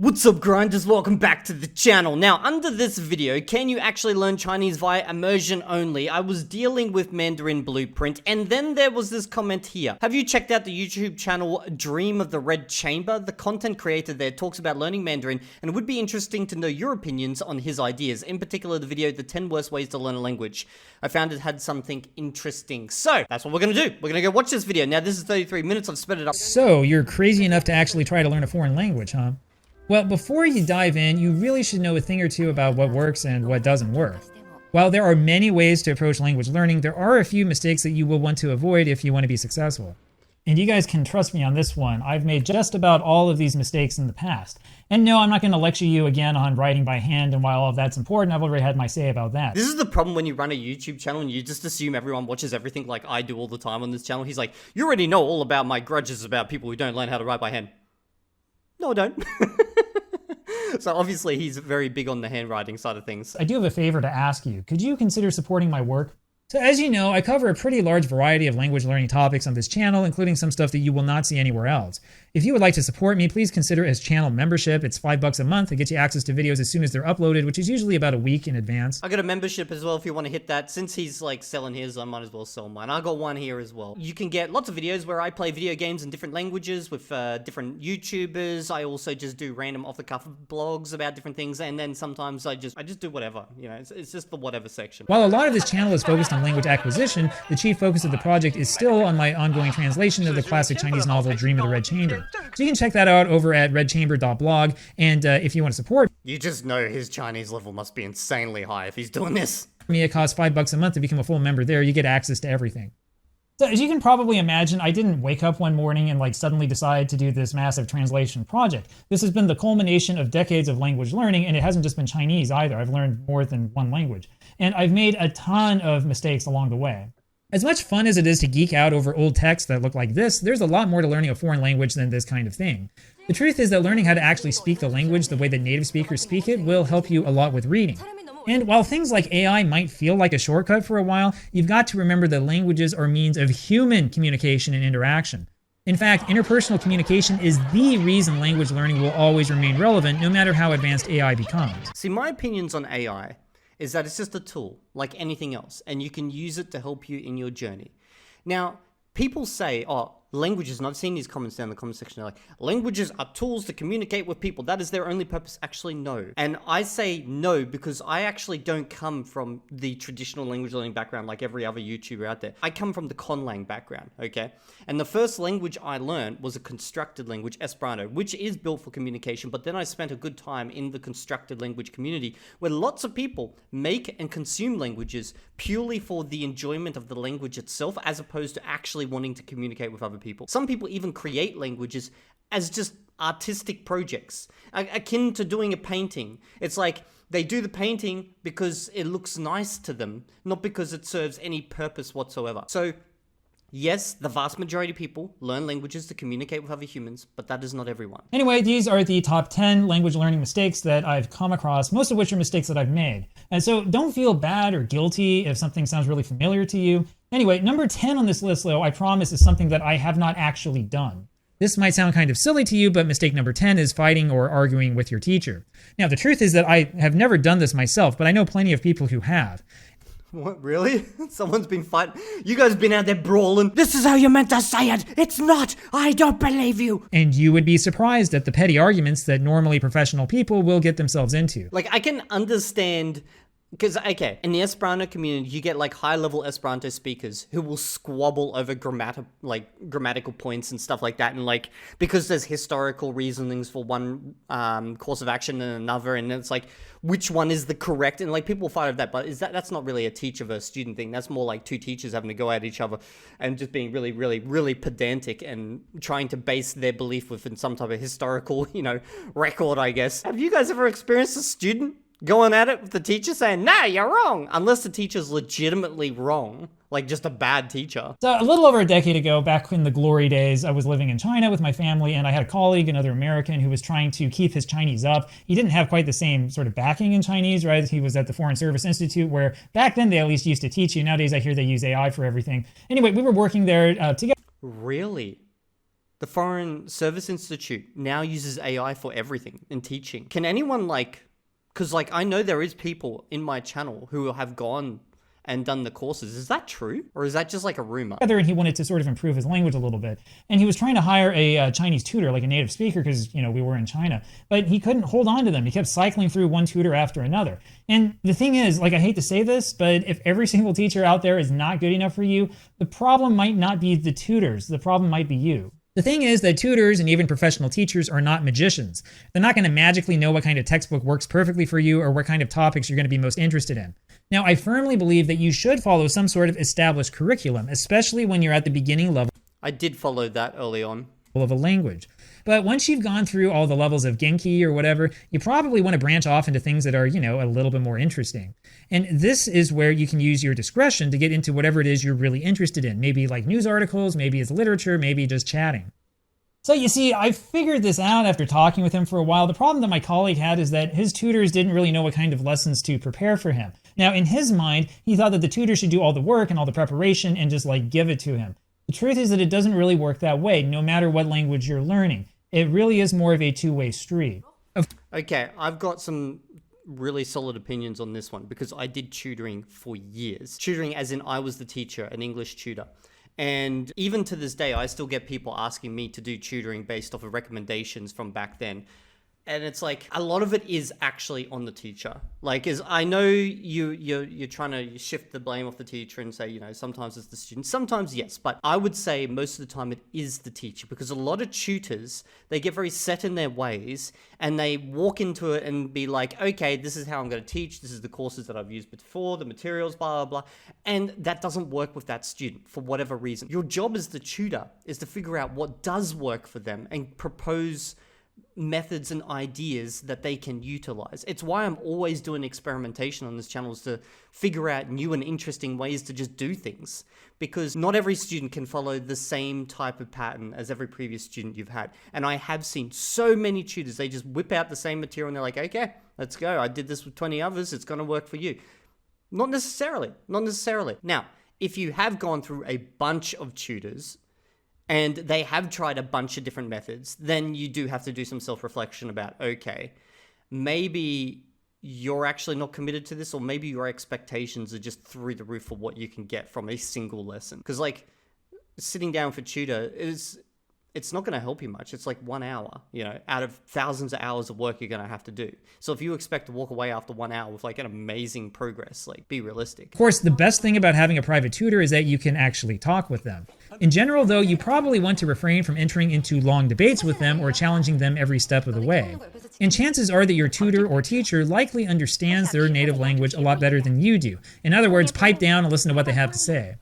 What's up, grinders? Welcome back to the channel. Now, under this video, can you actually learn Chinese via immersion only? I was dealing with Mandarin Blueprint, and then there was this comment here. Have you checked out the YouTube channel Dream of the Red Chamber? The content creator there talks about learning Mandarin, and it would be interesting to know your opinions on his ideas, in particular the video, The 10 Worst Ways to Learn a Language. I found it had something interesting. So, that's what we're gonna do. We're gonna go watch this video. Now, this is 33 minutes. I've sped it up. So, you're crazy enough to actually try to learn a foreign language, huh? Well, before you dive in, you really should know a thing or two about what works and what doesn't work. While there are many ways to approach language learning, there are a few mistakes that you will want to avoid if you want to be successful. And you guys can trust me on this one. I've made just about all of these mistakes in the past. And no, I'm not going to lecture you again on writing by hand, and while all of that's important, I've already had my say about that. This is the problem when you run a YouTube channel and you just assume everyone watches everything like I do all the time on this channel. He's like, you already know all about my grudges about people who don't learn how to write by hand. No, I don't. So obviously he's very big on the handwriting side of things. I do have a favor to ask you. Could you consider supporting my work? So as you know, I cover a pretty large variety of language learning topics on this channel, including some stuff that you will not see anywhere else. If you would like to support me, please consider as channel membership. It's $5 a month. It gets you access to videos as soon as they're uploaded, which is usually about a week in advance. I got a membership as well if you want to hit that. Since he's like selling his, I might as well sell mine. I got one here as well. You can get lots of videos where I play video games in different languages with different YouTubers. I also just do random off-the-cuff blogs about different things, and then sometimes I just do whatever. You know, it's just the whatever section. While a lot of this channel is focused on language acquisition, the chief focus of the project is still on my ongoing translation of the classic Chinese novel Dream of the Red Chamber. So you can check that out over at redchamber.blog, and if you want to support you just know his Chinese level must be insanely high if he's doing this. me, it costs $5 a month to become a full member there. You get access to everything. So as you can probably imagine, I didn't wake up one morning and suddenly decide to do this massive translation project. This has been the culmination of decades of language learning, and it hasn't just been Chinese either. I've learned more than one language. And I've made a ton of mistakes along the way. As much fun as it is to geek out over old texts that look like this, there's a lot more to learning a foreign language than this kind of thing. The truth is that learning how to actually speak the language the way that native speakers speak it will help you a lot with reading. And while things like AI might feel like a shortcut for a while, you've got to remember that languages are means of human communication and interaction. In fact, interpersonal communication is the reason language learning will always remain relevant, no matter how advanced AI becomes. See, my opinions on AI is that it's just a tool, like anything else, and you can use it to help you in your journey. Now, people say, oh, languages, and I've seen these comments down in the comment section, they're like, languages are tools to communicate with people. That is their only purpose. Actually, no. And I say no because I actually don't come from the traditional language learning background like every other YouTuber out there. I come from the conlang background, okay? And the first language I learned was a constructed language, Esperanto, which is built for communication, but then I spent a good time in the constructed language community where lots of people make and consume languages purely for the enjoyment of the language itself as opposed to actually wanting to communicate with other people. Some people even create languages as just artistic projects, akin to doing a painting. It's like they do the painting because it looks nice to them, not because it serves any purpose whatsoever. So yes, the vast majority of people learn languages to communicate with other humans, but that is not everyone. Anyway, these are the top 10 language learning mistakes that I've come across, most of which are mistakes that I've made. And so don't feel bad or guilty if something sounds really familiar to you. Anyway, number 10 on this list, though, I promise is something that I have not actually done. This might sound kind of silly to you, but mistake number 10 is fighting or arguing with your teacher. Now, the truth is that I have never done this myself, but I know plenty of people who have. What, really? Someone's been fighting? You guys have been out there brawling? This is how you meant to say it! It's not! I don't believe you! And you would be surprised at the petty arguments that normally professional people will get themselves into. Like, I can understand. Because, okay, in the Esperanto community, you get, like, high-level Esperanto speakers who will squabble over grammatical points and stuff like that, and, like, because there's historical reasonings for one course of action and another, and it's like, which one is the correct, and, like, people fight over that, but that's not really a teacher versus student thing. That's more like two teachers having to go at each other and just being really, really, really pedantic and trying to base their belief within some type of historical, record, I guess. Have you guys ever experienced a student going at it with the teacher saying, nah, you're wrong, unless the teacher's legitimately wrong, like just a bad teacher? So a little over a decade ago, back in the glory days, I was living in China with my family, and I had a colleague, another American, who was trying to keep his Chinese up. He didn't have quite the same sort of backing in Chinese, right? He was at the Foreign Service Institute, where back then they at least used to teach you. Nowadays I hear they use AI for everything. Anyway, we were working there together. Really? The Foreign Service Institute now uses AI for everything in teaching. Can anyone because I know there is people in my channel who have gone and done the courses. Is that true? Or is that just like a rumor? And he wanted to sort of improve his language a little bit. And he was trying to hire a Chinese tutor, like a native speaker, because, we were in China. But he couldn't hold on to them. He kept cycling through one tutor after another. And the thing is, I hate to say this, but if every single teacher out there is not good enough for you, the problem might not be the tutors. The problem might be you. The thing is that tutors and even professional teachers are not magicians. They're not going to magically know what kind of textbook works perfectly for you or what kind of topics you're going to be most interested in. Now, I firmly believe that you should follow some sort of established curriculum, especially when you're at the beginning level. I did follow that early on. Of a language. But once you've gone through all the levels of Genki or whatever, you probably want to branch off into things that are, a little bit more interesting. And this is where you can use your discretion to get into whatever it is you're really interested in. Maybe like news articles, maybe it's literature, maybe just chatting. So you see, I figured this out after talking with him for a while. The problem that my colleague had is that his tutors didn't really know what kind of lessons to prepare for him. Now, in his mind, he thought that the tutor should do all the work and all the preparation and just give it to him. The truth is that it doesn't really work that way, no matter what language you're learning. It really is more of a two-way street. Okay, I've got some really solid opinions on this one because I did tutoring for years. Tutoring as in I was the teacher, an English tutor. And even to this day, I still get people asking me to do tutoring based off of recommendations from back then. And it's a lot of it is actually on the teacher. I know you're trying to shift the blame off the teacher and say, sometimes it's the student. Sometimes, yes. But I would say most of the time it is the teacher because a lot of tutors, they get very set in their ways and they walk into it and be like, okay, this is how I'm going to teach. This is the courses that I've used before, the materials, blah, blah, blah. And that doesn't work with that student for whatever reason. Your job as the tutor is to figure out what does work for them and propose methods and ideas that they can utilize. It's why I'm always doing experimentation on this channel, is to figure out new and interesting ways to just do things, because not every student can follow the same type of pattern as every previous student you've had. And I have seen so many tutors, they just whip out the same material and they're like, okay, let's go. I did this with 20 others. It's going to work for you. Not necessarily. Now, if you have gone through a bunch of tutors and they have tried a bunch of different methods, then you do have to do some self-reflection about, okay, maybe you're actually not committed to this, or maybe your expectations are just through the roof for what you can get from a single lesson. Because sitting down for tutor it's not going to help you much. It's 1 hour, out of thousands of hours of work you're going to have to do. So if you expect to walk away after 1 hour with an amazing progress, be realistic. Of course, the best thing about having a private tutor is that you can actually talk with them. In general, though, you probably want to refrain from entering into long debates with them or challenging them every step of the way. And chances are that your tutor or teacher likely understands their native language a lot better than you do. In other words, pipe down and listen to what they have to say.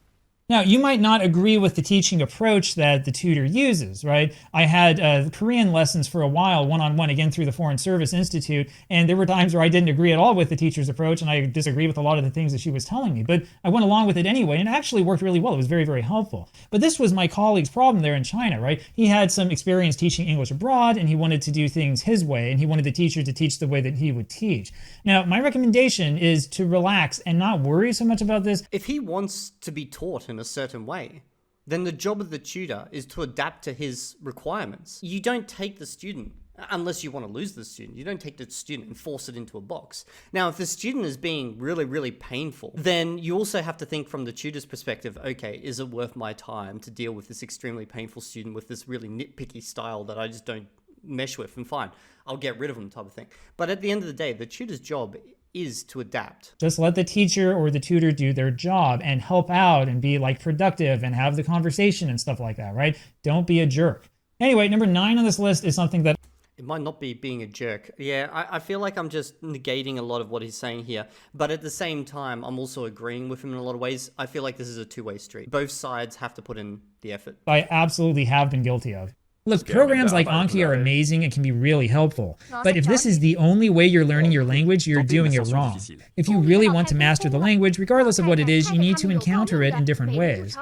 Now, you might not agree with the teaching approach that the tutor uses, right? I had Korean lessons for a while, one-on-one, again through the Foreign Service Institute, and there were times where I didn't agree at all with the teacher's approach, and I disagreed with a lot of the things that she was telling me, but I went along with it anyway, and it actually worked really well. It was very, very helpful. But this was my colleague's problem there in China, right? He had some experience teaching English abroad, and he wanted to do things his way, and he wanted the teacher to teach the way that he would teach. Now, my recommendation is to relax and not worry so much about this. If he wants to be taught in a certain way, then the job of the tutor is to adapt to his requirements. You don't take the student, unless you want to lose the student, you don't take the student and force it into a box. Now, if the student is being really, really painful, then you also have to think from the tutor's perspective, okay, is it worth my time to deal with this extremely painful student with this really nitpicky style that I just don't mesh with? And fine, I'll get rid of them type of thing. But at the end of the day, the tutor's job is to adapt. Just let the teacher or the tutor do their job and help out and be productive and have the conversation and stuff like that, right? Don't be a jerk. Anyway, number 9 on this list is something that it might not be being a jerk. Yeah, I feel like I'm just negating a lot of what he's saying here. But at the same time, I'm also agreeing with him in a lot of ways. I feel like this is a two-way street. Both sides have to put in the effort. I absolutely have been guilty of. Look, programs like Anki are amazing and can be really helpful. But if this is the only way you're learning your language, you're doing it wrong. If you really want to master the language, regardless of what it is, you need to encounter it in different ways.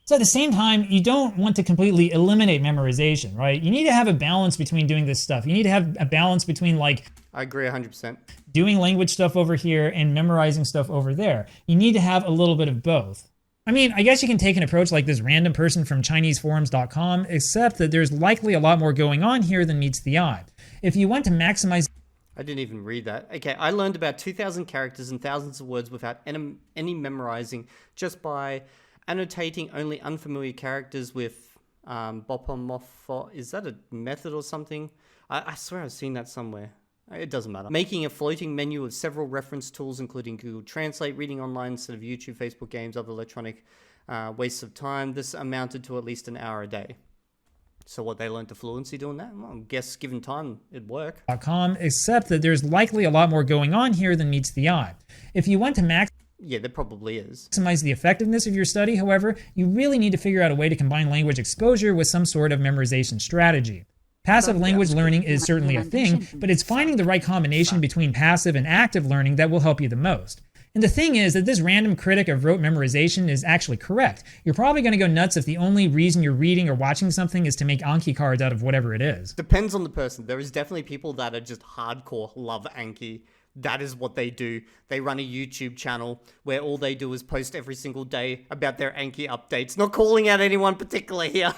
So at the same time, you don't want to completely eliminate memorization, right? You need to have a balance between doing this stuff. You need to have a balance between I agree 100%. Doing language stuff over here and memorizing stuff over there. You need to have a little bit of both. I mean, I guess you can take an approach like this random person from ChineseForums.com, except that there's likely a lot more going on here than meets the eye. If you want to maximize... I didn't even read that. Okay, I learned about 2,000 characters and thousands of words without any memorizing, just by annotating only unfamiliar characters with bopomorpho. Is that a method or something? I swear I've seen that somewhere. It doesn't matter. Making a floating menu of several reference tools, including Google Translate, reading online instead of YouTube, Facebook games, other electronic wastes of time. This amounted to at least an hour a day. So what, they learned to fluency doing that? Well, I guess given time, it'd work. Except that there's likely a lot more going on here than meets the eye. If you want to yeah, there probably is. maximize the effectiveness of your study, however, you really need to figure out a way to combine language exposure with some sort of memorization strategy. Passive language learning is certainly a thing, but it's finding the right combination between passive and active learning that will help you the most. And the thing is that this random critic of rote memorization is actually correct. You're probably going to go nuts if the only reason you're reading or watching something is to make Anki cards out of whatever it is. Depends on the person. There is definitely people that are just hardcore love Anki. That is what they do. They run a YouTube channel where all they do is post every single day about their Anki updates. Not calling out anyone particular here.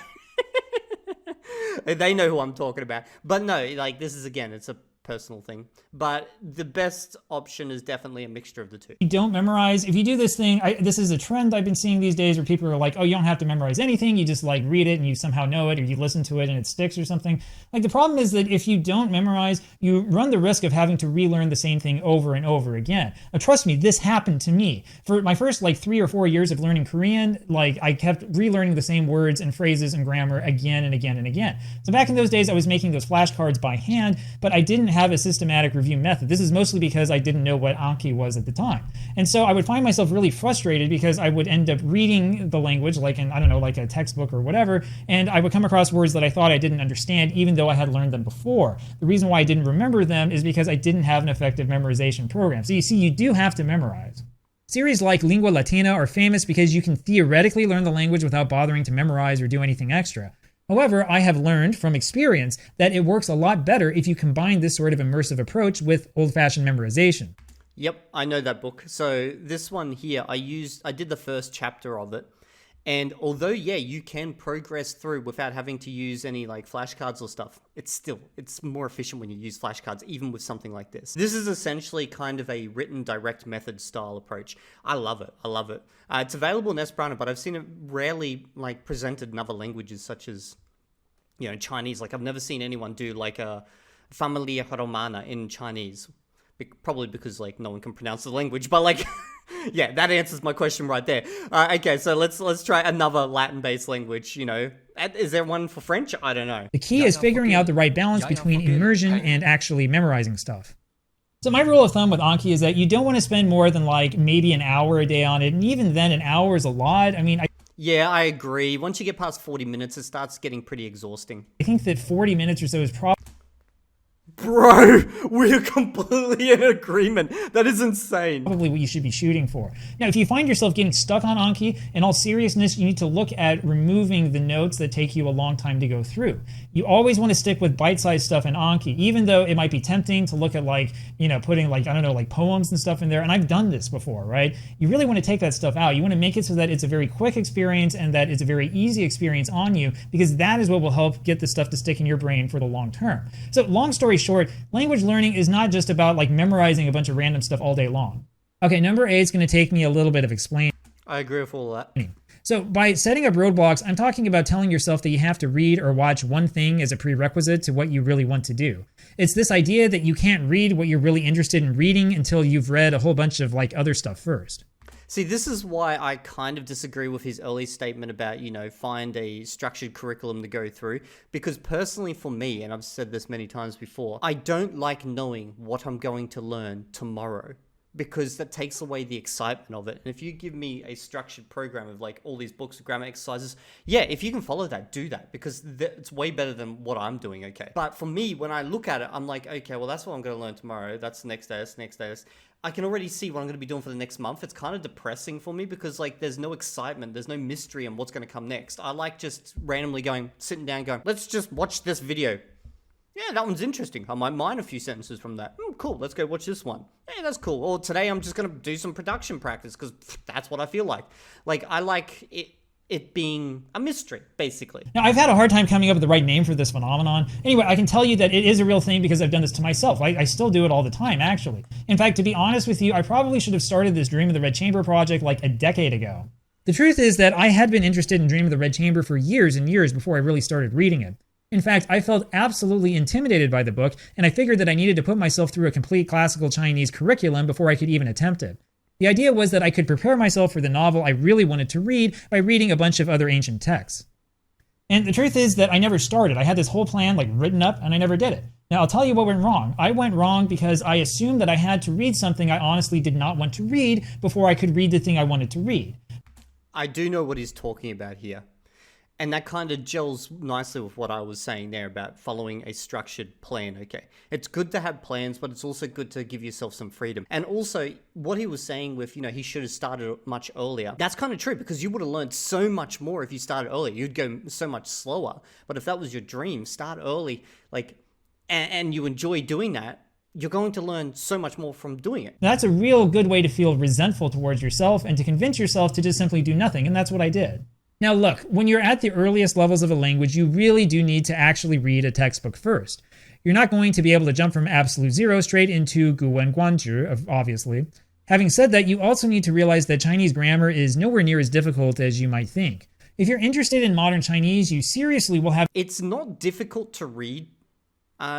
They know who I'm talking about. But no, like, this is, again, it's a personal thing. But the best option is definitely a mixture of the two. You don't memorize. If you do this thing, this is a trend I've been seeing these days where people are like, oh, you don't have to memorize anything. You just like read it and you somehow know it, or you listen to it and it sticks or something. Like, the problem is that if you don't memorize, you run the risk of having to relearn the same thing over and over again. Now, trust me, this happened to me. For my first like 3 or 4 years of learning Korean, like, I kept relearning the same words and phrases and grammar again and again and again. So back in those days, I was making those flashcards by hand, but I didn't have a systematic review method. This is mostly because I didn't know what Anki was at the time. And so I would find myself really frustrated because I would end up reading the language like in, I don't know, like a textbook or whatever, and I would come across words that I thought I didn't understand even though I had learned them before. The reason why I didn't remember them is because I didn't have an effective memorization program. So you see, you do have to memorize. Series like Lingua Latina are famous because you can theoretically learn the language without bothering to memorize or do anything extra. However, I have learned from experience that it works a lot better if you combine this sort of immersive approach with old-fashioned memorization. Yep, I know that book. So this one here, I did the first chapter of it. And although, yeah, you can progress through without having to use any like flashcards or stuff, it's more efficient when you use flashcards, even with something like this. This is essentially kind of a written direct method style approach. I love it. I love it. It's available in Esperanto, but I've seen it rarely like presented in other languages such as, you know, Chinese. Like, I've never seen anyone do like a Familia Romana in Chinese. Probably because like no one can pronounce the language, but like, yeah, that answers my question right there. Okay, so let's try another Latin-based language. You know, is there one for French? I don't know. The key is figuring out the right balance between immersion and actually memorizing stuff. So my rule of thumb with Anki is that you don't want to spend more than like maybe an hour a day on it, and even then, an hour is a lot. I mean, yeah, I agree. Once you get past 40 minutes, it starts getting pretty exhausting. I think that 40 minutes or so is probably... Bro, we're completely in agreement. That is insane. Probably what you should be shooting for. Now, if you find yourself getting stuck on Anki, in all seriousness, you need to look at removing the notes that take you a long time to go through. You always want to stick with bite-sized stuff in Anki, even though it might be tempting to look at like, you know, putting like, I don't know, like poems and stuff in there. And I've done this before, right? You really want to take that stuff out. You want to make it so that it's a very quick experience and that it's a very easy experience on you, because that is what will help get the stuff to stick in your brain for the long term. So long story short, language learning is not just about like memorizing a bunch of random stuff all day long. Okay, number 8 is going to take me a little bit of explaining. I agree with all that. So by setting up roadblocks, I'm talking about telling yourself that you have to read or watch one thing as a prerequisite to what you really want to do. It's this idea that you can't read what you're really interested in reading until you've read a whole bunch of like other stuff first. See, this is why I kind of disagree with his early statement about, you know, find a structured curriculum to go through. Because personally for me, and I've said this many times before, I don't like knowing what I'm going to learn tomorrow, because that takes away the excitement of it. And if you give me a structured program of like all these books of grammar exercises, yeah, if you can follow that, do that, because it's way better than what I'm doing, okay? But for me, when I look at it, I'm like, okay, well, that's what I'm going to learn tomorrow. That's the next day, that's the next day. I can already see what I'm going to be doing for the next month. It's kind of depressing for me because like there's no excitement, there's no mystery on what's going to come next. I like just randomly sitting down going, let's just watch this video. Yeah, that one's interesting. I might mine a few sentences from that. Cool, let's go watch this one. Hey, that's cool. Or today I'm just going to do some production practice because that's what I feel like. Like, I like it being a mystery, basically. Now, I've had a hard time coming up with the right name for this phenomenon. Anyway, I can tell you that it is a real thing because I've done this to myself. I still do it all the time, actually. In fact, to be honest with you, I probably should have started this Dream of the Red Chamber project like a decade ago. The truth is that I had been interested in Dream of the Red Chamber for years and years before I really started reading it. In fact, I felt absolutely intimidated by the book, and I figured that I needed to put myself through a complete classical Chinese curriculum before I could even attempt it. The idea was that I could prepare myself for the novel I really wanted to read by reading a bunch of other ancient texts. And the truth is that I never started. I had this whole plan written up, and I never did it. Now, I'll tell you what went wrong. I went wrong because I assumed that I had to read something I honestly did not want to read before I could read the thing I wanted to read. I do know what he's talking about here. And that kind of gels nicely with what I was saying there about following a structured plan, okay? It's good to have plans, but it's also good to give yourself some freedom. And also, what he was saying with, he should have started much earlier, that's kind of true because you would have learned so much more if you started earlier. You'd go so much slower. But if that was your dream, start early, and you enjoy doing that, you're going to learn so much more from doing it. That's a real good way to feel resentful towards yourself and to convince yourself to just simply do nothing, and that's what I ded. Now look, when you're at the earliest levels of a language, you really do need to actually read a textbook first. You're not going to be able to jump from absolute zero straight into guwen guanzhi, obviously. Having said that, you also need to realize that Chinese grammar is nowhere near as difficult as you might think. If you're interested in modern Chinese, you seriously will have... It's not difficult to read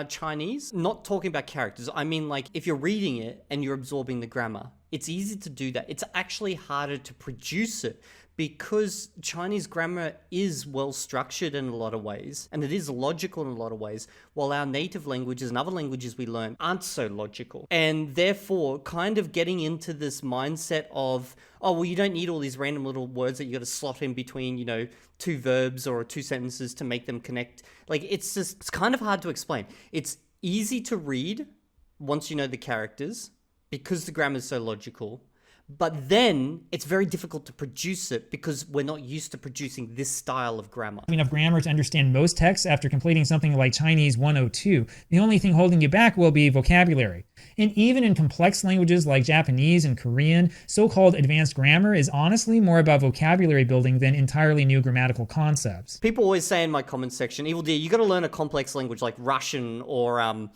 Chinese. Not talking about characters. I mean, if you're reading it and you're absorbing the grammar, it's easy to do that. It's actually harder to produce it because Chinese grammar is well structured in a lot of ways, and it is logical in a lot of ways, while our native languages and other languages we learn aren't so logical. And therefore, kind of getting into this mindset of, oh, well, you don't need all these random little words that you got to slot in between, two verbs or two sentences to make them connect. It's kind of hard to explain. It's easy to read once you know the characters because the grammar is so logical. But then it's very difficult to produce it because we're not used to producing this style of grammar. Enough grammar to understand most texts after completing something like Chinese 102. The only thing holding you back will be vocabulary. And even in complex languages like Japanese and Korean, so-called advanced grammar is honestly more about vocabulary building than entirely new grammatical concepts. People always say in my comment section, Evildea, you got to learn a complex language like Russian or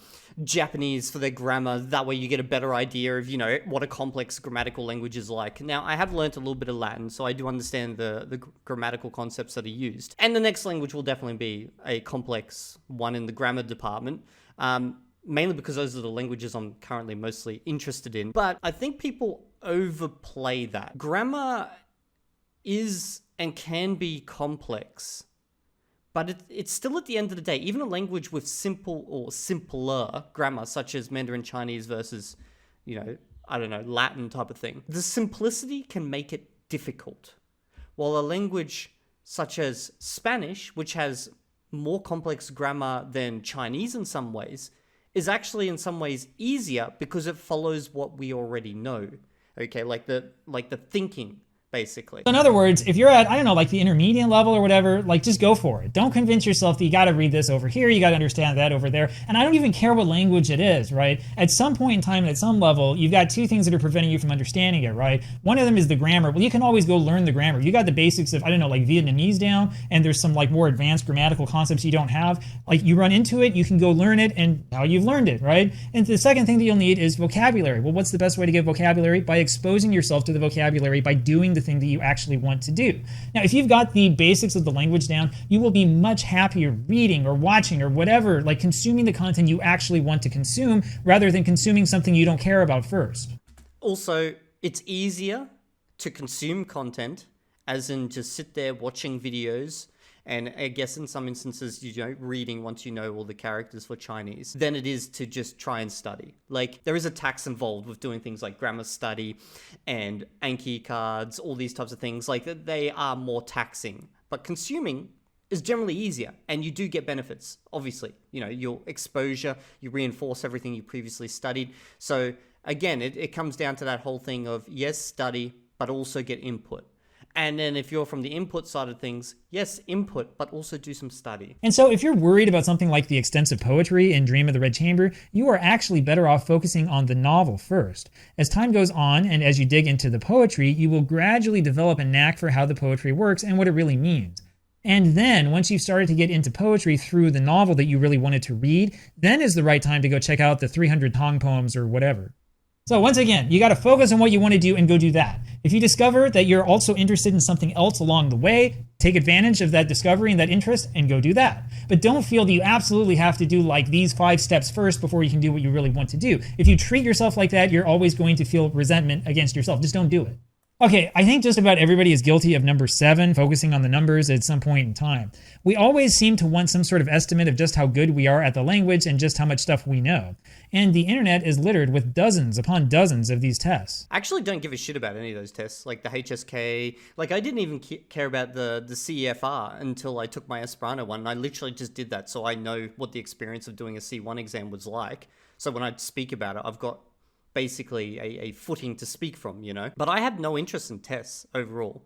Japanese for their grammar. That way you get a better idea of, what a complex grammatical language is like. Now, I have learned a little bit of Latin, so I do understand the grammatical concepts that are used. And the next language will definitely be a complex one in the grammar department. Mainly because those are the languages I'm currently mostly interested in. But I think people overplay that. Grammar is and can be complex, but it's still at the end of the day, even a language with simple or simpler grammar, such as Mandarin Chinese versus, Latin type of thing. The simplicity can make it difficult. While a language such as Spanish, which has more complex grammar than Chinese in some ways, is actually in some ways easier because it follows what we already know. Okay, like the thinking, basically. In other words, if you're at, the intermediate level or whatever, just go for it. Don't convince yourself that you got to read this over here, you got to understand that over there. And I don't even care what language it is, right? At some point in time, at some level, you've got two things that are preventing you from understanding it, right? One of them is the grammar. Well, you can always go learn the grammar. You got the basics of, Vietnamese down, and there's some more advanced grammatical concepts you don't have. You run into it, you can go learn it, and now you've learned it, right? And the second thing that you'll need is vocabulary. Well, what's the best way to get vocabulary? By exposing yourself to the vocabulary, by doing the thing that you actually want to do. Now, if you've got the basics of the language down, you will be much happier reading or watching or whatever, consuming the content you actually want to consume rather than consuming something you don't care about first. Also, it's easier to consume content, as in just sit there watching videos, and I guess in some instances, reading once you know all the characters for Chinese, than it is to just try and study. There is a tax involved with doing things like grammar study and Anki cards, all these types of things. They are more taxing. But consuming is generally easier, and you do get benefits, obviously. Your exposure, you reinforce everything you previously studied. So again, it comes down to that whole thing of, yes, study, but also get input. And then if you're from the input side of things, yes, input, but also do some study. And so if you're worried about something like the extensive poetry in Dream of the Red Chamber, you are actually better off focusing on the novel first. As time goes on and as you dig into the poetry, you will gradually develop a knack for how the poetry works and what it really means. And then once you've started to get into poetry through the novel that you really wanted to read, then is the right time to go check out the 300 Tong poems or whatever. So once again, you got to focus on what you want to do and go do that. If you discover that you're also interested in something else along the way, take advantage of that discovery and that interest and go do that. But don't feel that you absolutely have to do like these 5 steps first before you can do what you really want to do. If you treat yourself like that, you're always going to feel resentment against yourself. Just don't do it. Okay, I think just about everybody is guilty of number 7, focusing on the numbers at some point in time. We always seem to want some sort of estimate of just how good we are at the language and just how much stuff we know. And the internet is littered with dozens upon dozens of these tests. I actually don't give a shit about any of those tests, like the HSK. Like, I didn't even care about the CEFR until I took my Esperanto one, and I literally just did that so I know what the experience of doing a C1 exam was like. So when I speak about it, I've got basically a footing to speak from, you know? But I have no interest in tests overall.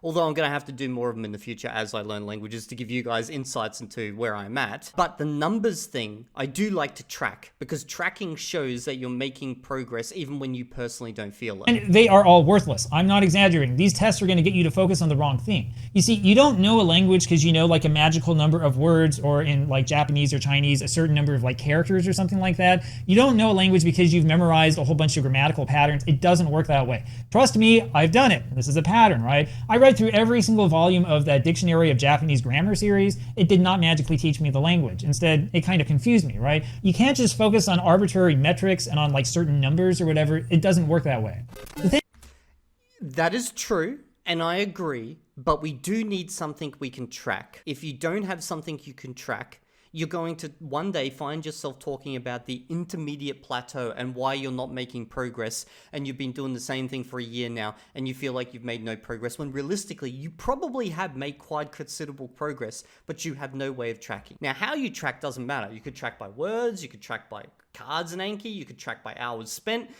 Although I'm going to have to do more of them in the future as I learn languages to give you guys insights into where I'm at. But the numbers thing, I do like to track, because tracking shows that you're making progress even when you personally don't feel it. And they are all worthless. I'm not exaggerating. These tests are going to get you to focus on the wrong thing. You see, you don't know a language because you know like a magical number of words, or in like Japanese or Chinese, a certain number of like characters or something like that. You don't know a language because you've memorized a whole bunch of grammatical patterns. It doesn't work that way. Trust me, I've done it. This is a pattern, right? I read through every single volume of that Dictionary of Japanese Grammar series. It did not magically teach me the language. Instead, it kind of confused me, right? You can't just focus on arbitrary metrics and on like certain numbers or whatever. It doesn't work that way. That is true, and I agree, but we do need something we can track. If you don't have something you can track, you're going to one day find yourself talking about the intermediate plateau and why you're not making progress, and you've been doing the same thing for a year now and you feel like you've made no progress, when realistically you probably have made quite considerable progress, but you have no way of tracking. Now, how you track doesn't matter. You could track by words, you could track by cards and Anki, you could track by hours spent,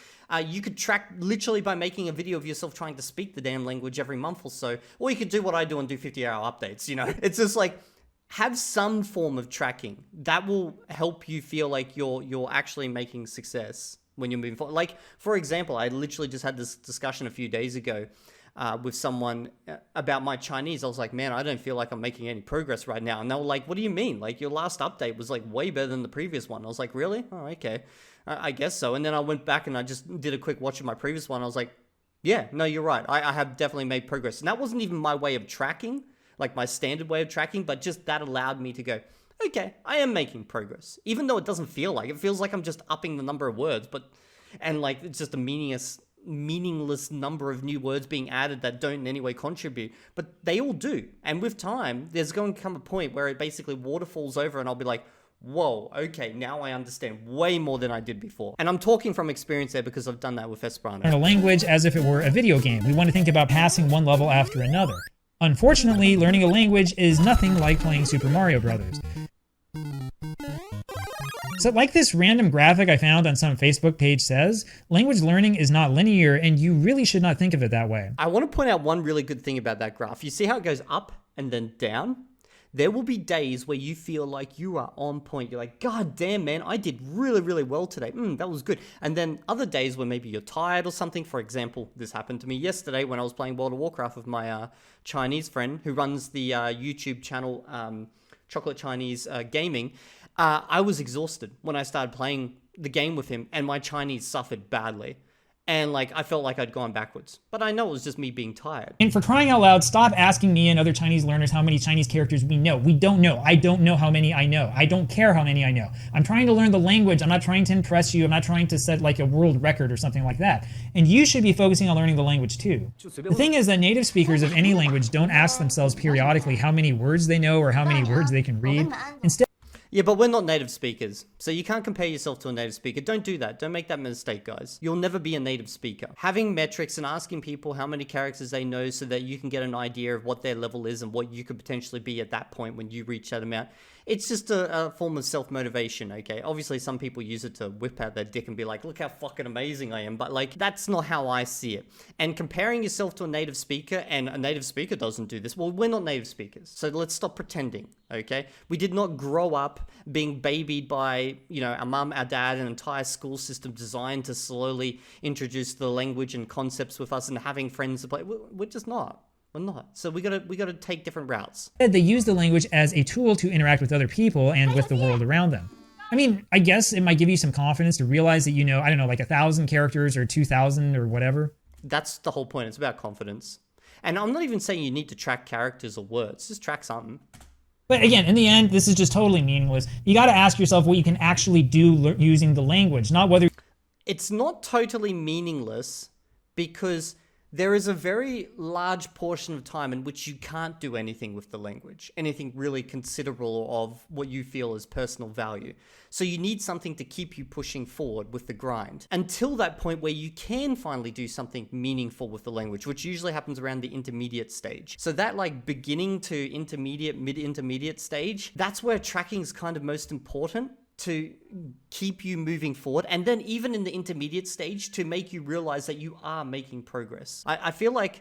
you could track literally by making a video of yourself trying to speak the damn language every month or so, or you could do what I do and do 50-hour updates, you know? It's just like, have some form of tracking that will help you feel like you're actually making success when you're moving forward. Like, for example, I literally just had this discussion a few days ago with someone about my Chinese. I was like, man, I don't feel like I'm making any progress right now. And they were like, what do you mean? Like, your last update was like way better than the previous one. I was like, really? Oh, okay. I guess so. And then I went back and I just did a quick watch of my previous one. I was like, yeah, no, you're right. I have definitely made progress. And that wasn't even my way of tracking, like my standard way of tracking, but just that allowed me to go, okay, I am making progress. Even though it doesn't feel like it. Feels like I'm just upping the number of words, and like it's just a meaningless number of new words being added that don't in any way contribute, but they all do. And with time, there's going to come a point where it basically waterfalls over and I'll be like, whoa, okay, now I understand way more than I did before. And I'm talking from experience there because I've done that with Esperanto. Learn a language as if it were a video game. We want to think about passing one level after another. Unfortunately, learning a language is nothing like playing Super Mario Brothers. So like this random graphic I found on some Facebook page says, language learning is not linear and you really should not think of it that way. I want to point out one really good thing about that graph. You see how it goes up and then down? There will be days where you feel like you are on point. You're like, God damn, man, I did really, really well today. That was good. And then other days where maybe you're tired or something. For example, this happened to me yesterday when I was playing World of Warcraft with my Chinese friend who runs the YouTube channel Chocolate Chinese Gaming. I was exhausted when I started playing the game with him, and my Chinese suffered badly. And like, I felt like I'd gone backwards. But I know it was just me being tired. And for crying out loud, stop asking me and other Chinese learners how many Chinese characters we know. We don't know. I don't know how many I know. I don't care how many I know. I'm trying to learn the language. I'm not trying to impress you. I'm not trying to set like a world record or something like that. And you should be focusing on learning the language too. The thing is that native speakers of any language don't ask themselves periodically how many words they know or how many words they can read. Instead, yeah, but we're not native speakers, so you can't compare yourself to a native speaker. Don't do that. Don't make that mistake, guys. You'll never be a native speaker. Having metrics and asking people how many characters they know so that you can get an idea of what their level is and what you could potentially be at that point when you reach that amount It's just a form of self-motivation, okay? Obviously, some people use it to whip out their dick and be like, look how fucking amazing I am. But, like, that's not how I see it. And comparing yourself to a native speaker, and a native speaker doesn't do this. Well, we're not native speakers. So let's stop pretending, okay? We did not grow up being babied by, you know, our mum, our dad, an entire school system designed to slowly introduce the language and concepts with us and having friends to play. We're just not. We're not. So we gotta take different routes. They use the language as a tool to interact with other people and with the world around them. I mean, I guess it might give you some confidence to realize that you know, I don't know, like 1,000 characters or 2,000 or whatever. That's the whole point. It's about confidence. And I'm not even saying you need to track characters or words. Just track something. But again, in the end, this is just totally meaningless. You got to ask yourself what you can actually do using the language, not whether... It's not totally meaningless because there is a very large portion of time in which you can't do anything with the language, anything really considerable of what you feel is personal value. So you need something to keep you pushing forward with the grind until that point where you can finally do something meaningful with the language, which usually happens around the intermediate stage. So that like beginning to intermediate, mid-intermediate stage, that's where tracking is kind of most important to keep you moving forward, and then even in the intermediate stage to make you realize that you are making progress. I feel like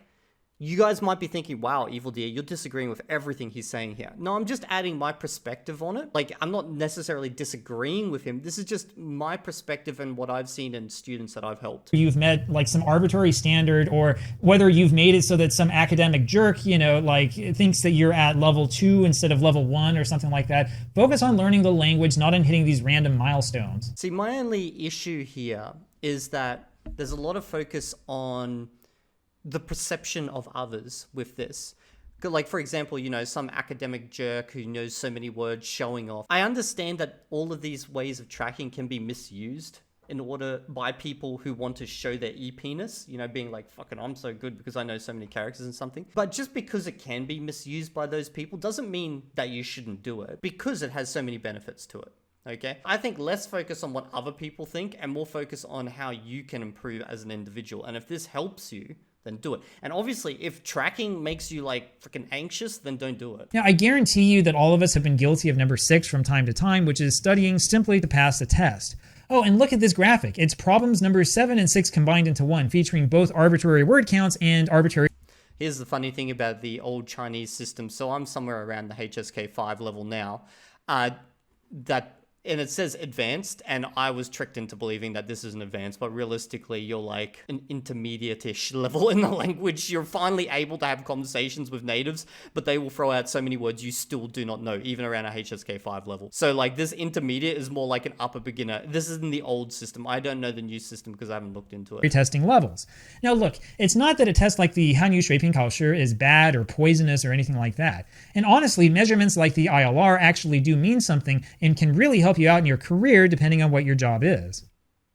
you guys might be thinking, wow, Evildea, you're disagreeing with everything he's saying here. No, I'm just adding my perspective on it. Like, I'm not necessarily disagreeing with him. This is just my perspective and what I've seen in students that I've helped. You've met like some arbitrary standard, or whether you've made it so that some academic jerk, you know, like thinks that you're at level 2 instead of level 1 or something like that. Focus on learning the language, not on hitting these random milestones. See, my only issue here is that there's a lot of focus on the perception of others with this. Like, for example, you know, some academic jerk who knows so many words showing off. I understand that all of these ways of tracking can be misused in order by people who want to show their e-penis, you know, being like, fucking, I'm so good because I know so many characters and something. But just because it can be misused by those people doesn't mean that you shouldn't do it, because it has so many benefits to it. Okay, I think less focus on what other people think and more focus on how you can improve as an individual. And if this helps you, then do it. And obviously, if tracking makes you like freaking anxious, then don't do it. Now, I guarantee you that all of us have been guilty of number 6 from time to time, which is studying simply to pass the test. Oh, and look at this graphic. It's problems numbers 7 and 6 combined into one, featuring both arbitrary word counts and arbitrary... Here's the funny thing about the old Chinese system. So I'm somewhere around the HSK 5 level now. And it says advanced, and I was tricked into believing that this is an advanced, but realistically, you're like an intermediate-ish level in the language. You're finally able to have conversations with natives, but they will throw out so many words you still do not know, even around a HSK 5 level. So like this intermediate is more like an upper beginner. This is in the old system. I don't know the new system because I haven't looked into it. Retesting levels. Now look, it's not that a test like the Hanyu Shuiping Kaoshi is bad or poisonous or anything like that. And honestly, measurements like the ILR actually do mean something and can really help you out in your career depending on what your job is.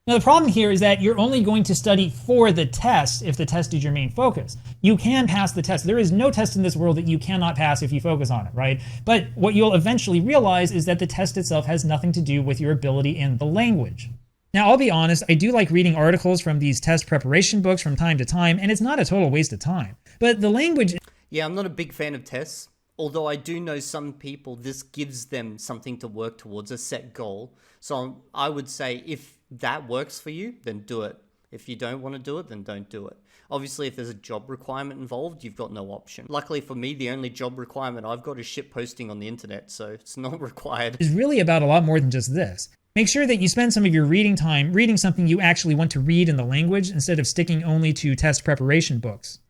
Now the problem here is that you're only going to study for the test if the test is your main focus. You can pass the test. There is no test in this world that you cannot pass if you focus on it, right? But what you'll eventually realize is that the test itself has nothing to do with your ability in the language. Now, I'll be honest, I do like reading articles from these test preparation books from time to time, and it's not a total waste of time. But the language... Yeah, I'm not a big fan of tests. Although I do know some people, this gives them something to work towards, a set goal. So I would say if that works for you, then do it. If you don't want to do it, then don't do it. Obviously, if there's a job requirement involved, you've got no option. Luckily for me, the only job requirement I've got is shit posting on the internet, so it's not required. It's really about a lot more than just this. Make sure that you spend some of your reading time reading something you actually want to read in the language instead of sticking only to test preparation books.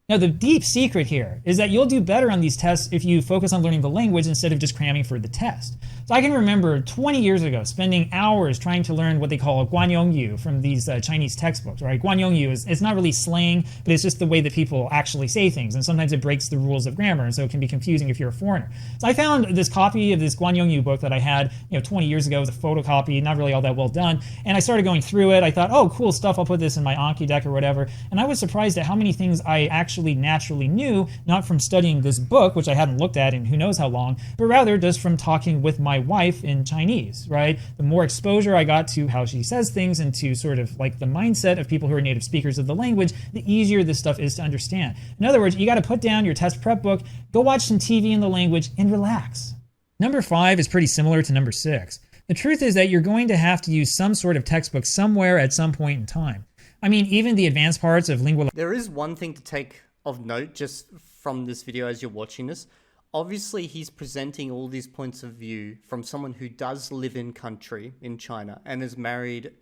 Now, the deep secret here is that you'll do better on these tests if you focus on learning the language instead of just cramming for the test. So I can remember 20 years ago spending hours trying to learn what they call guanyongyu from these Chinese textbooks, right? Guanyongyu it's not really slang, but it's just the way that people actually say things, and sometimes it breaks the rules of grammar, and so it can be confusing if you're a foreigner. So I found this copy of this guanyongyu book that I had, 20 years ago. It was a photocopy, not really all that well done, and I started going through it. I thought, oh, cool stuff, I'll put this in my Anki deck or whatever, and I was surprised at how many things I actually naturally knew, not from studying this book, which I hadn't looked at in who knows how long, but rather just from talking with my wife in Chinese, right? The more exposure I got to how she says things and to sort of like the mindset of people who are native speakers of the language, the easier this stuff is to understand. In other words, you got to put down your test prep book, go watch some TV in the language, and relax. Number 5 is pretty similar to number 6. The truth is that you're going to have to use some sort of textbook somewhere at some point in time. I mean, even the advanced parts of lingual... There is one thing to take of note just from this video as you're watching this. Obviously, he's presenting all these points of view from someone who does live in country in China and is married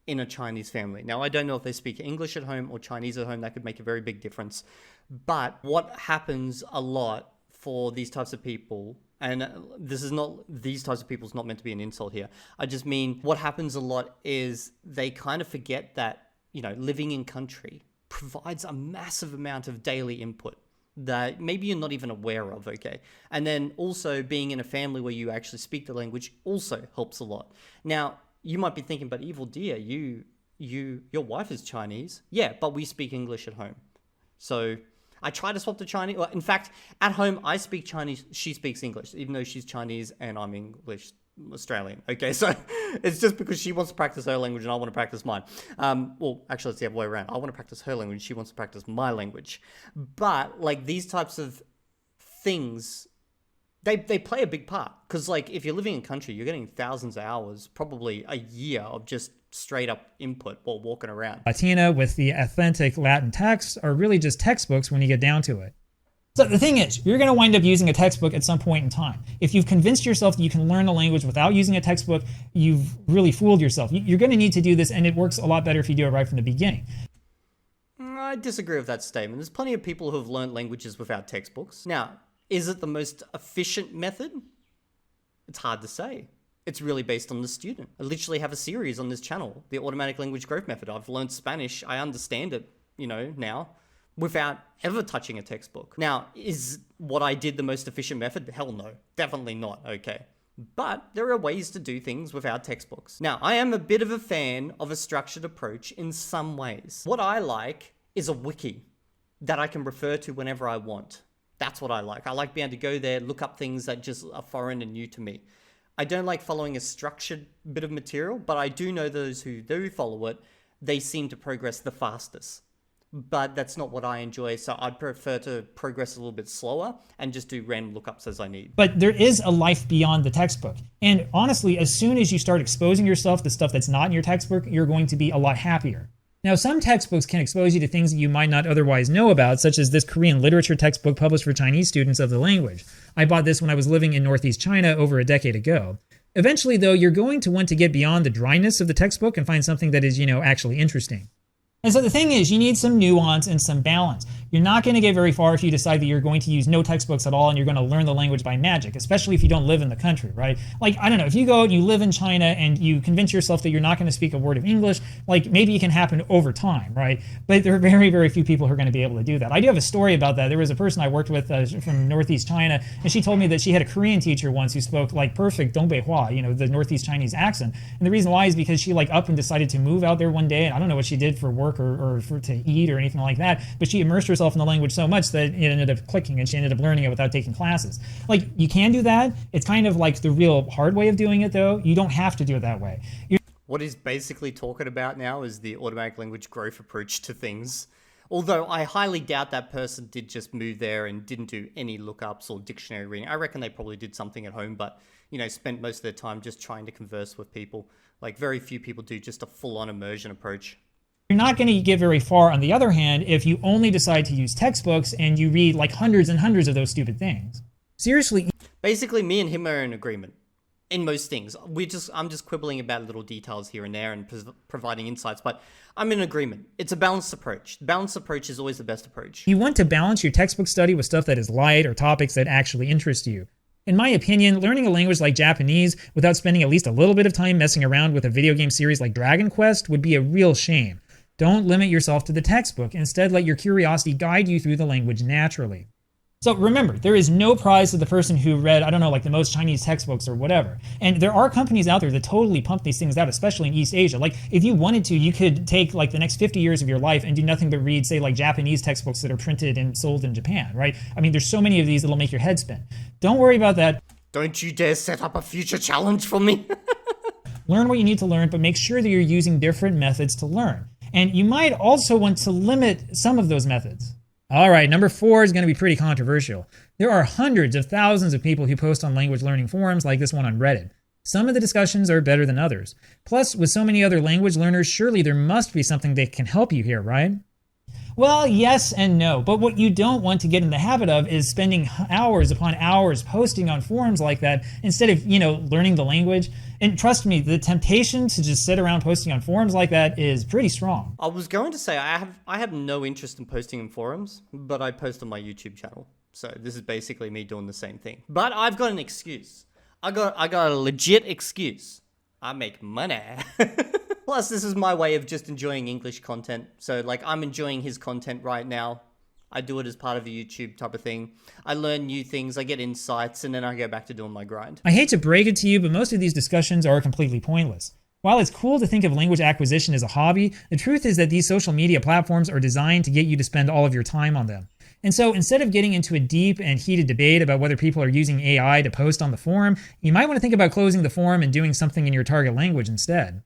in a Chinese family. Now, I don't know if they speak English at home or Chinese at home. That could make a very big difference. But what happens a lot for these types of people, and this is not, these types of people is not meant to be an insult here. I just mean what happens a lot is they kind of forget that, living in country provides a massive amount of daily input that maybe you're not even aware of, okay? And then also being in a family where you actually speak the language also helps a lot. Now, you might be thinking, but Evildea, your wife is Chinese. Yeah, but we speak English at home. So I try to swap to Chinese. Well, in fact, at home, I speak Chinese. She speaks English, even though she's Chinese and I'm English Australian. Okay, so it's just because she wants to practice her language and I want to practice mine. Well, actually, it's the other way around. I want to practice her language. She wants to practice my language. But like these types of things, they play a big part. Because like if you're living in country, you're getting thousands of hours, probably a year of just straight up input while walking around. Latina with the authentic Latin texts are really just textbooks when you get down to it. So the thing is, you're going to wind up using a textbook at some point in time. If you've convinced yourself that you can learn the language without using a textbook, you've really fooled yourself. You're going to need to do this, and it works a lot better if you do it right from the beginning. I disagree with that statement. There's plenty of people who have learned languages without textbooks. Now, is it the most efficient method? It's hard to say. It's really based on the student. I literally have a series on this channel, the Automatic Language Growth Method. I've learned Spanish. I understand it, now, without ever touching a textbook. Now, is what I did the most efficient method? Hell no. Definitely not, okay. But there are ways to do things without textbooks. Now, I am a bit of a fan of a structured approach in some ways. What I like is a wiki that I can refer to whenever I want. That's what I like. I like being able to go there, look up things that just are foreign and new to me. I don't like following a structured bit of material, but I do know those who do follow it, they seem to progress the fastest. But that's not what I enjoy, so I'd prefer to progress a little bit slower and just do random lookups as I need. But there is a life beyond the textbook. And honestly, as soon as you start exposing yourself to stuff that's not in your textbook, you're going to be a lot happier. Now, some textbooks can expose you to things that you might not otherwise know about, such as this Korean literature textbook published for Chinese students of the language. I bought this when I was living in Northeast China over a decade ago. Eventually, though, you're going to want to get beyond the dryness of the textbook and find something that is, actually interesting. And so the thing is, you need some nuance and some balance. You're not going to get very far if you decide that you're going to use no textbooks at all and you're going to learn the language by magic, especially if you don't live in the country, right? Like, I don't know, if you go and you live in China and you convince yourself that you're not going to speak a word of English, like maybe it can happen over time, right? But there are very, very few people who are going to be able to do that. I do have a story about that. There was a person I worked with from Northeast China, and she told me that she had a Korean teacher once who spoke like perfect Dongbei-hua, the Northeast Chinese accent. And the reason why is because she up and decided to move out there one day, and I don't know what she did for work or to eat or anything like that, but she immersed herself in the language so much that it ended up clicking and she ended up learning it without taking classes. Like, you can do that. It's kind of like the real hard way of doing it, though. You don't have to do it that way. What he's basically talking about now is the automatic language growth approach to things. Although I highly doubt that person did just move there and didn't do any lookups or dictionary reading. I reckon they probably did something at home, but, spent most of their time just trying to converse with people. Like, very few people do just a full-on immersion approach. You're not going to get very far, on the other hand, if you only decide to use textbooks and you read like hundreds and hundreds of those stupid things. Seriously. Basically, me and him are in agreement in most things. I'm just quibbling about little details here and there and providing insights, but I'm in agreement. It's a balanced approach. The balanced approach is always the best approach. You want to balance your textbook study with stuff that is light or topics that actually interest you. In my opinion, learning a language like Japanese without spending at least a little bit of time messing around with a video game series like Dragon Quest would be a real shame. Don't limit yourself to the textbook. Instead, let your curiosity guide you through the language naturally. So remember, there is no prize to the person who read, like the most Chinese textbooks or whatever. And there are companies out there that totally pump these things out, especially in East Asia. Like, if you wanted to, you could take the next 50 years of your life and do nothing but read, say, Japanese textbooks that are printed and sold in Japan, right? I mean, there's so many of these that'll make your head spin. Don't worry about that. Don't you dare set up a future challenge for me. Learn what you need to learn, but make sure that you're using different methods to learn. And you might also want to limit some of those methods. All right, number 4 is going to be pretty controversial. There are hundreds of thousands of people who post on language learning forums like this one on Reddit. Some of the discussions are better than others. Plus, with so many other language learners, surely there must be something that can help you here, right? Well, yes and no, but what you don't want to get in the habit of is spending hours upon hours posting on forums like that instead of, learning the language. And trust me, the temptation to just sit around posting on forums like that is pretty strong. I was going to say I have no interest in posting in forums, but I post on my YouTube channel. So this is basically me doing the same thing. But I've got an excuse. I got a legit excuse. I make money. Plus, this is my way of just enjoying English content. So, like, I'm enjoying his content right now. I do it as part of a YouTube type of thing. I learn new things, I get insights, and then I go back to doing my grind. I hate to break it to you, but most of these discussions are completely pointless. While it's cool to think of language acquisition as a hobby, the truth is that these social media platforms are designed to get you to spend all of your time on them. And so instead of getting into a deep and heated debate about whether people are using AI to post on the forum, you might want to think about closing the forum and doing something in your target language instead.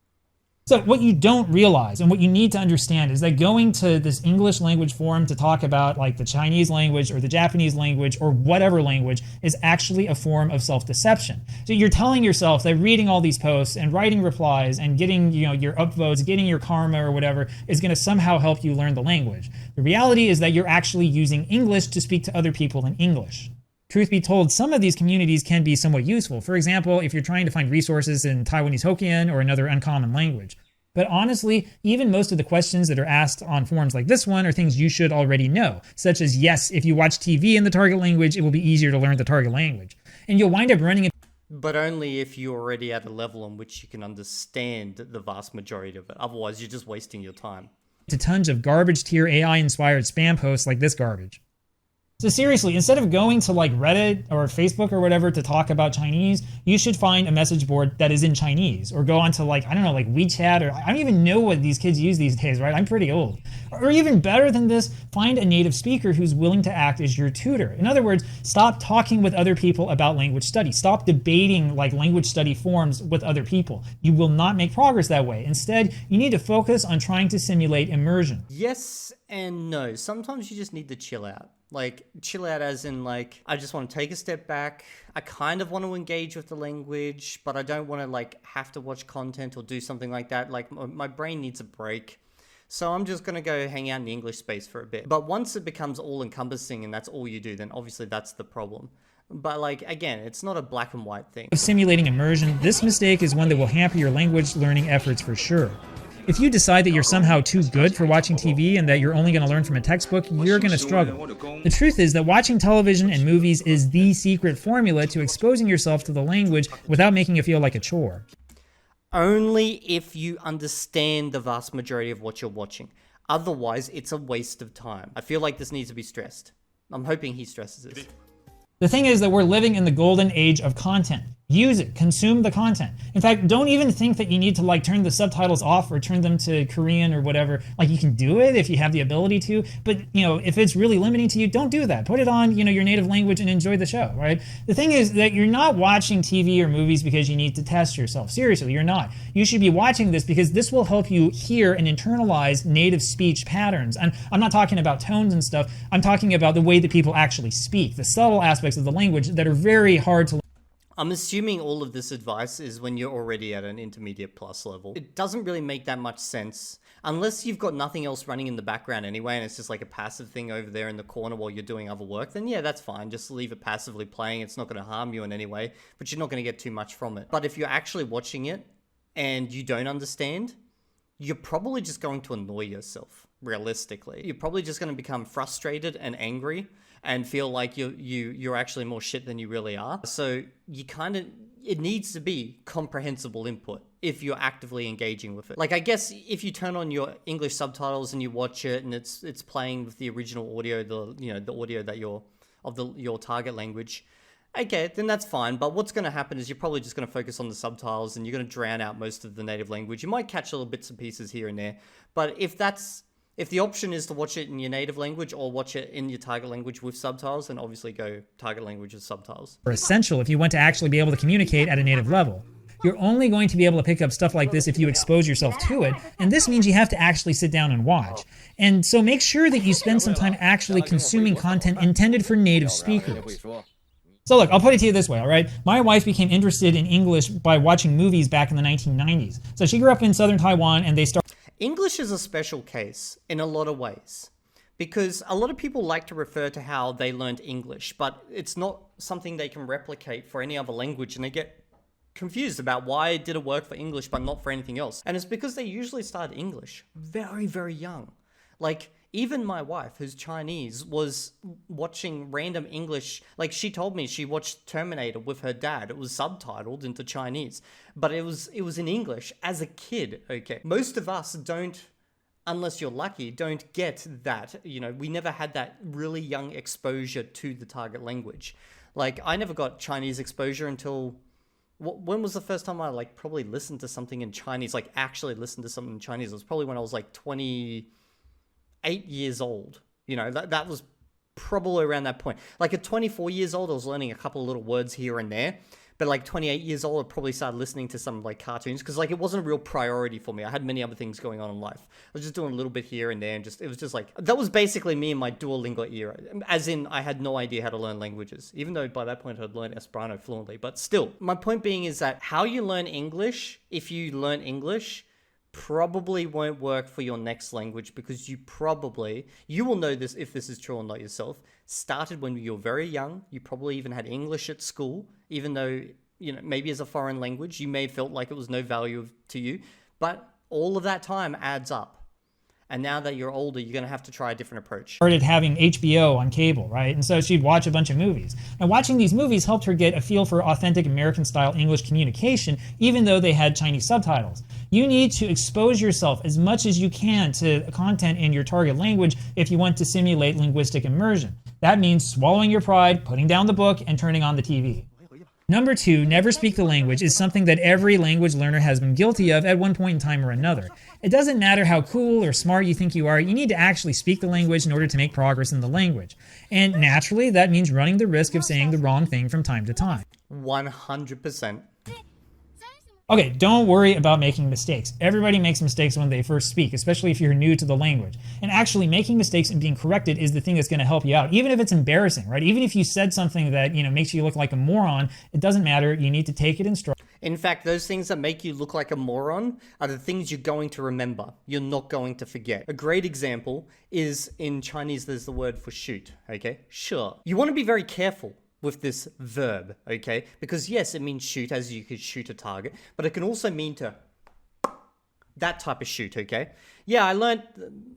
So what you don't realize and what you need to understand is that going to this English language forum to talk about like the Chinese language or the Japanese language or whatever language is actually a form of self-deception. So you're telling yourself that reading all these posts and writing replies and getting your upvotes, getting your karma or whatever is going to somehow help you learn the language. The reality is that you're actually using English to speak to other people in English. Truth be told, some of these communities can be somewhat useful. For example, if you're trying to find resources in Taiwanese Hokkien or another uncommon language. But honestly, even most of the questions that are asked on forums like this one are things you should already know, such as, yes, if you watch TV in the target language, it will be easier to learn the target language. And you'll wind up running but only if you're already at a level in which you can understand the vast majority of it. Otherwise, you're just wasting your time. To tons of garbage tier AI-inspired spam posts like this garbage. So seriously, instead of going to like Reddit or Facebook or whatever to talk about Chinese, you should find a message board that is in Chinese, or go onto like WeChat, or I don't even know what these kids use these days, right? I'm pretty old. Or even better than this, find a native speaker who's willing to act as your tutor. In other words, stop talking with other people about language study. Stop debating like language study forums with other people. You will not make progress that way. Instead, you need to focus on trying to simulate immersion. Yes and no. Sometimes you just need to chill out. Like, chill out as in, like, I just want to take a step back. I kind of want to engage with the language, but I don't want to, like, have to watch content or do something like that. Like, my brain needs a break. So I'm just going to go hang out in the English space for a bit. But once it becomes all-encompassing and that's all you do, then obviously that's the problem. But, like, again, it's not a black and white thing. Simulating immersion, this mistake is one that will hamper your language learning efforts for sure. If you decide that you're somehow too good for watching TV and that you're only going to learn from a textbook, you're going to struggle. The truth is that watching television and movies is the secret formula to exposing yourself to the language without making it feel like a chore. Only if you understand the vast majority of what you're watching. Otherwise, it's a waste of time. I feel like this needs to be stressed. I'm hoping he stresses this. The thing is that we're living in the golden age of content. Use it, consume the content. In fact, don't even think that you need to like turn the subtitles off or turn them to Korean or whatever. Like, you can do it if you have the ability to, but if it's really limiting to you, don't do that. Put it on, your native language and enjoy the show, right? The thing is that you're not watching TV or movies because you need to test yourself. Seriously, you're not. You should be watching this because this will help you hear and internalize native speech patterns. And I'm not talking about tones and stuff. I'm talking about the way that people actually speak, the subtle aspects of the language that are very hard to. I'm assuming all of this advice is when you're already at an intermediate plus level. It doesn't really make that much sense unless you've got nothing else running in the background anyway and it's just like a passive thing over there in the corner while you're doing other work. Then yeah, that's fine. Just leave it passively playing. It's not going to harm you in any way, but you're not going to get too much from it. But if you're actually watching it and you don't understand, you're probably just going to annoy yourself, realistically. You're probably just going to become frustrated and angry and feel like you're actually more shit than you really are. So it needs to be comprehensible input if you're actively engaging with it. Like, I guess if you turn on your English subtitles and you watch it and it's playing with the original audio, the audio that your target language, okay, then that's fine. But what's going to happen is you're probably just going to focus on the subtitles and you're going to drown out most of the native language. You might catch little bits and pieces here and there, but if the option is to watch it in your native language or watch it in your target language with subtitles, then obviously go target language with subtitles. Are essential if you want to actually be able to communicate at a native level. You're only going to be able to pick up stuff like this if you expose yourself to it, and this means you have to actually sit down and watch. And so make sure that you spend some time actually consuming content intended for native speakers. So look, I'll put it to you this way, all right? My wife became interested in English by watching movies back in the 1990s. So she grew up in southern Taiwan, and they started... English is a special case in a lot of ways, because a lot of people like to refer to how they learned English, but it's not something they can replicate for any other language, and they get confused about why did it work for English but not for anything else. And it's because they usually start English very, very young. Like, even my wife, who's Chinese, was watching random English. Like, she told me she watched Terminator with her dad. It was subtitled into Chinese, but it was in English as a kid, okay? Most of us don't, unless you're lucky, don't get that. You know, we never had that really young exposure to the target language. Like, I never got Chinese exposure until... When was the first time I, like, probably listened to something in Chinese? Like, actually listened to something in Chinese? It was probably when I was, like, 28 years old. You know, that was probably around that point. Like, at 24 years old, I was learning a couple of little words here and there. But, like, 28 years old, I probably started listening to some, like, cartoons. Because, like, it wasn't a real priority for me. I had many other things going on in life. I was just doing a little bit here and there. And it was just, like... That was basically me in my Duolingo era. As in, I had no idea how to learn languages. Even though, by that point, I'd learned Esperanto fluently. But still, my point being is that how you learn English, if you learn English... probably won't work for your next language, because you will know this, if this is true or not yourself, started when you were very young. You probably even had English at school, even though, you know, maybe as a foreign language, you may have felt like it was no value to you, but all of that time adds up. And now that you're older, you're going to have to try a different approach. Started having HBO on cable, right? And so she'd watch a bunch of movies. And watching these movies helped her get a feel for authentic American-style English communication, even though they had Chinese subtitles. You need to expose yourself as much as you can to content in your target language if you want to simulate linguistic immersion. That means swallowing your pride, putting down the book, and turning on the TV. Number 2, never speak the language is something that every language learner has been guilty of at one point in time or another. It doesn't matter how cool or smart you think you are, you need to actually speak the language in order to make progress in the language. And naturally, that means running the risk of saying the wrong thing from time to time. 100%. Okay, don't worry about making mistakes. Everybody makes mistakes when they first speak, especially if you're new to the language. And actually, making mistakes and being corrected is the thing that's going to help you out, even if it's embarrassing, right? Even if you said something that, you know, makes you look like a moron, it doesn't matter. You need to take it in stride. In fact, those things that make you look like a moron are the things you're going to remember. You're not going to forget. A great example is in Chinese, there's the word for shoot, okay? Sure. You want to be very careful with this verb, okay? Because yes, it means shoot, as you could shoot a target, but it can also mean to that type of shoot, okay? Yeah, I learned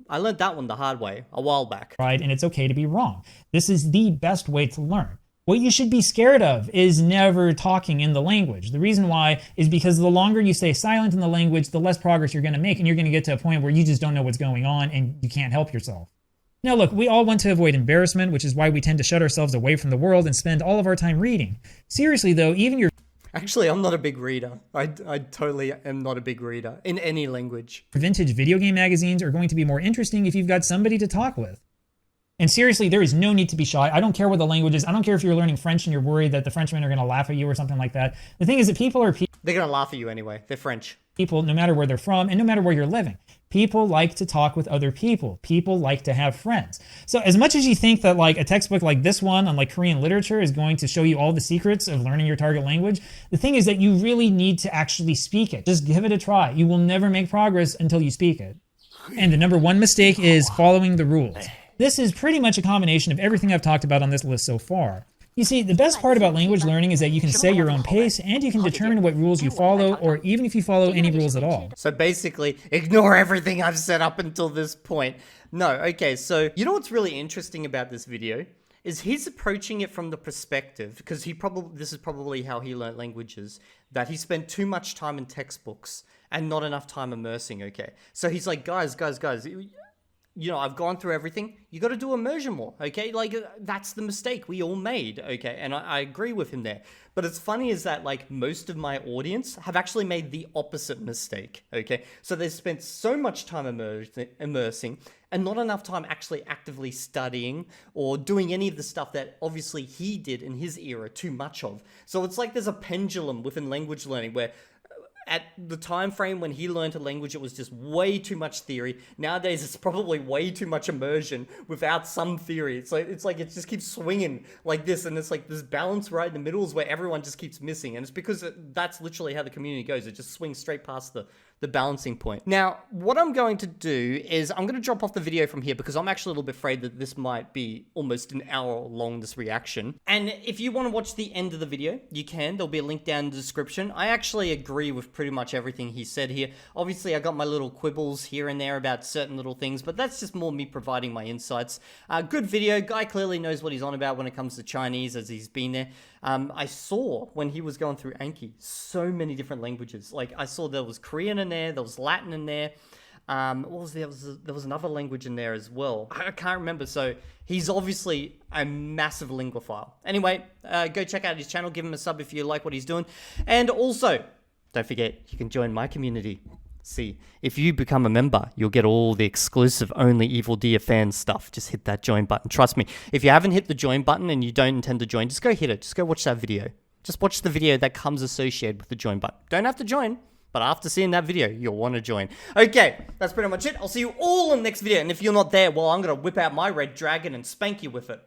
that one the hard way a while back. Right, and it's okay to be wrong. This is the best way to learn. What you should be scared of is never talking in the language. The reason why is because the longer you stay silent in the language, the less progress you're going to make, and you're going to get to a point where you just don't know what's going on and you can't help yourself. Now look, we all want to avoid embarrassment, which is why we tend to shut ourselves away from the world and spend all of our time reading. Seriously though, even your... Actually, I'm not a big reader. I totally am not a big reader in any language. Vintage video game magazines are going to be more interesting if you've got somebody to talk with. And seriously, there is no need to be shy. I don't care what the language is. I don't care if you're learning French and you're worried that the Frenchmen are going to laugh at you or something like that. The thing is that people are people. They're going to laugh at you anyway. They're French. People, no matter where they're from and no matter where you're living. People like to talk with other people. People like to have friends. So as much as you think that like a textbook like this one on like Korean literature is going to show you all the secrets of learning your target language, the thing is that you really need to actually speak it. Just give it a try. You will never make progress until you speak it. And the number 1 mistake is following the rules. This is pretty much a combination of everything I've talked about on this list so far. You see, the best part about language learning is that you can set your own pace and you can determine what rules you follow, or even if you follow any rules at all. So basically, ignore everything I've said up until this point. No, okay, so you know what's really interesting about this video? Is he's approaching it from the perspective, because this is probably how he learned languages, that he spent too much time in textbooks and not enough time immersing, okay? So he's like, guys, you know, I've gone through everything. You got to do immersion more, okay? Like, that's the mistake we all made, okay? And I agree with him there. But it's funny is that, like, most of my audience have actually made the opposite mistake, okay? So they spent so much time immersing and not enough time actually actively studying or doing any of the stuff that obviously he did in his era too much of. So it's like there's a pendulum within language learning where at the time frame when he learned a language, it was just way too much theory. Nowadays, it's probably way too much immersion without some theory. It's like it just keeps swinging like this, and it's like this balance right in the middle is where everyone just keeps missing, and it's because that's literally how the community goes. It just swings straight past the balancing point. Now, what I'm going to do is I'm going to drop off the video from here because I'm actually a little bit afraid that this might be almost an hour long, this reaction. And if you want to watch the end of the video, you can. There'll be a link down in the description. I actually agree with pretty much everything he said here. Obviously, I got my little quibbles here and there about certain little things, but that's just more me providing my insights. Good video. Guy clearly knows what he's on about when it comes to Chinese, as he's been there. I saw when he was going through Anki so many different languages. Like I saw there was Korean in there was Latin in there. What was there? There was another language in there as well. I can't remember. So he's obviously a massive linguophile. Anyway, go check out his channel. Give him a sub if you like what he's doing. And also, don't forget, you can join my community. See, if you become a member, you'll get all the exclusive only Evildea fan stuff. Just hit that join button. Trust me, if you haven't hit the join button and you don't intend to join, just go hit it. Just go watch that video. Just watch the video that comes associated with the join button. Don't have to join, but after seeing that video, you'll want to join. Okay, that's pretty much it. I'll see you all in the next video. And if you're not there, well, I'm going to whip out my red dragon and spank you with it.